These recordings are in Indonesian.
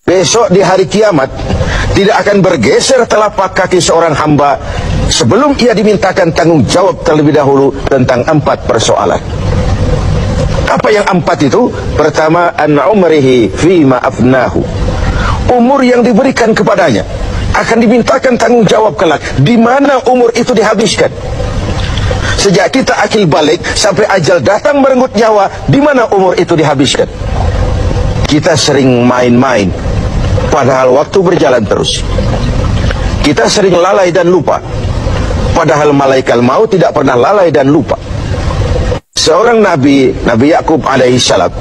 Besok di hari kiamat tidak akan bergeser telapak kaki seorang hamba sebelum ia dimintakan tanggung jawab terlebih dahulu tentang 4 persoalan. Apa yang 4 itu? Pertama, an umrihi fima afnahu. Umur yang diberikan kepadanya akan dimintakan tanggung jawab kelak. Di mana umur itu dihabiskan? Sejak kita akil balik sampai ajal datang merenggut nyawa, di mana umur itu dihabiskan? Kita sering main-main, padahal waktu berjalan terus. Kita sering lalai dan lupa, padahal malaikat maut tidak pernah lalai dan lupa. Seorang Nabi Yakub alaihissalam,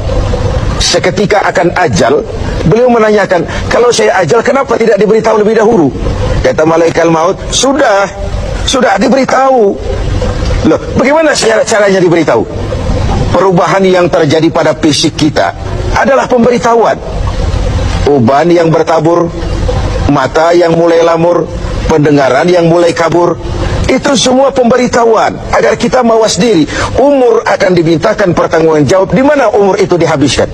seketika akan ajal, beliau menanyakan, kalau saya ajal kenapa tidak diberitahu lebih dahulu? Kata malaikat maut, sudah diberitahu. Loh, bagaimana caranya diberitahu? Perubahan yang terjadi pada fisik kita adalah pemberitahuan. Uban yang bertabur, mata yang mulai lamur, pendengaran yang mulai kabur, itu semua pemberitahuan agar kita mawas diri. Umur akan dimintakan pertanggungan jawab. Di mana umur itu dihabiskan?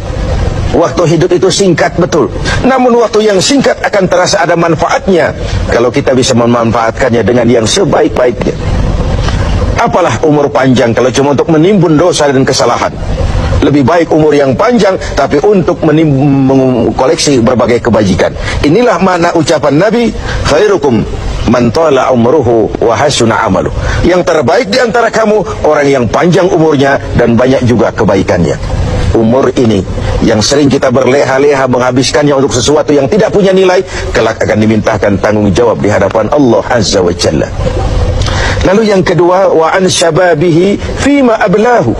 Waktu hidup itu singkat betul, namun waktu yang singkat akan terasa ada manfaatnya kalau kita bisa memanfaatkannya dengan yang sebaik-baiknya. Apalah umur panjang kalau cuma untuk menimbun dosa dan kesalahan. Lebih baik umur yang panjang tapi untuk mengkoleksi berbagai kebajikan. Inilah makna ucapan Nabi, khairukum man tala umruhu wa hasuna amaluh. Yang terbaik di antara kamu orang yang panjang umurnya dan banyak juga kebaikannya. Umur ini yang sering kita berleha-leha menghabiskannya untuk sesuatu yang tidak punya nilai, kelak akan dimintakan tanggung jawab di hadapan Allah Azza wa Jalla. Lalu yang kedua, wa an syababihi fima ablahu.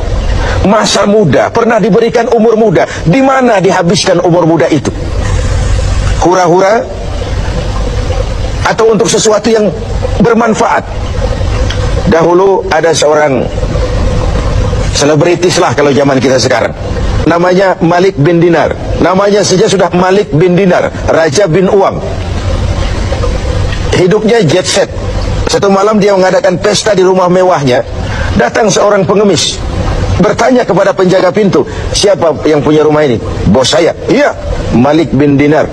Masa muda, pernah diberikan umur muda, di mana dihabiskan umur muda itu? Hura-hura atau untuk sesuatu yang bermanfaat? Dahulu ada seorang selebritis lah kalau zaman kita sekarang, namanya Malik bin Dinar. Namanya saja sudah Malik bin Dinar, Raja bin Uang. Hidupnya jet set. Satu malam dia mengadakan pesta di rumah mewahnya. Datang seorang pengemis, bertanya kepada penjaga pintu, siapa yang punya rumah ini? Bos saya. Iya, Malik bin Dinar.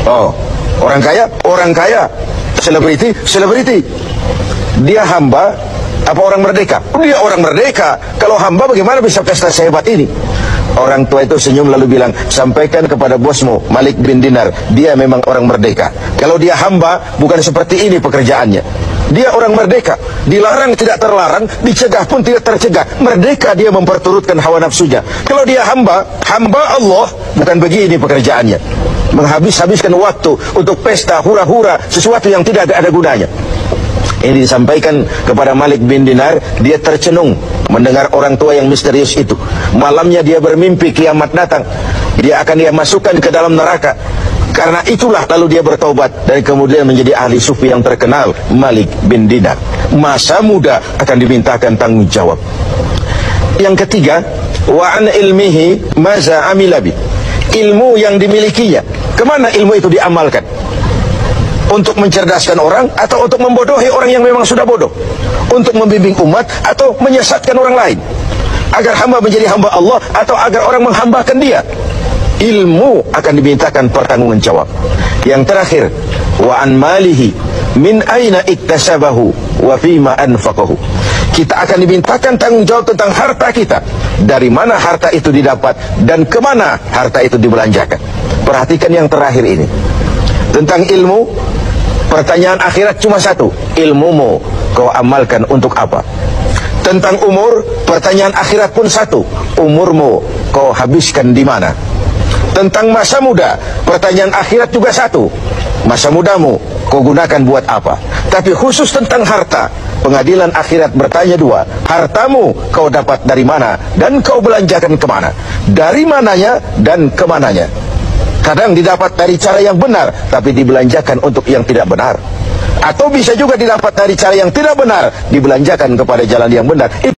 Oh, orang kaya? Orang kaya. Selebriti. Dia hamba apa orang merdeka? Dia orang merdeka. Kalau hamba bagaimana bisa pesta sehebat ini? Orang tua itu senyum lalu bilang, sampaikan kepada bosmu Malik bin Dinar, dia memang orang merdeka. Kalau dia hamba bukan seperti ini pekerjaannya. Dia orang merdeka, dilarang tidak terlarang, dicegah pun tidak tercegah. Merdeka dia memperturutkan hawa nafsunya. Kalau dia hamba Allah, bukan begini pekerjaannya. Menghabiskan waktu untuk pesta, hura-hura, sesuatu yang tidak ada gunanya. Ini disampaikan kepada Malik bin Dinar. Dia tercenung mendengar orang tua yang misterius itu. Malamnya dia bermimpi kiamat datang, dia akan masukkan ke dalam neraka. Karena itulah lalu dia bertaubat dan kemudian menjadi ahli sufi yang terkenal, Malik bin Dinar. Masa muda akan dimintakan tanggung jawab. Yang ketiga, wa an ilmihi maza amilabi. Ilmu yang dimilikinya, kemana ilmu itu diamalkan? Untuk mencerdaskan orang atau untuk membodohi orang yang memang sudah bodoh? Untuk membimbing umat atau menyesatkan orang lain? Agar hamba menjadi hamba Allah atau agar orang menghambakan dia? Ilmu akan dimintakan pertanggungan jawab. Yang terakhir, wa an malihi min aina iktasabahu wa fima anfaqahu. Kita akan dimintakan tanggung jawab tentang harta kita. Dari mana harta itu didapat dan kemana harta itu dibelanjakan. Perhatikan yang terakhir ini. Tentang ilmu, pertanyaan akhirat cuma satu, ilmumu kau amalkan untuk apa? Tentang umur, pertanyaan akhirat pun satu, umurmu kau habiskan di mana? Tentang masa muda, pertanyaan akhirat juga satu, masa mudamu kau gunakan buat apa? Tapi khusus tentang harta, pengadilan akhirat bertanya dua, hartamu kau dapat dari mana dan kau belanjakan kemana? Dari mananya dan kemananya? Kadang didapat dari cara yang benar, tapi dibelanjakan untuk yang tidak benar. Atau bisa juga didapat dari cara yang tidak benar, dibelanjakan kepada jalan yang benar.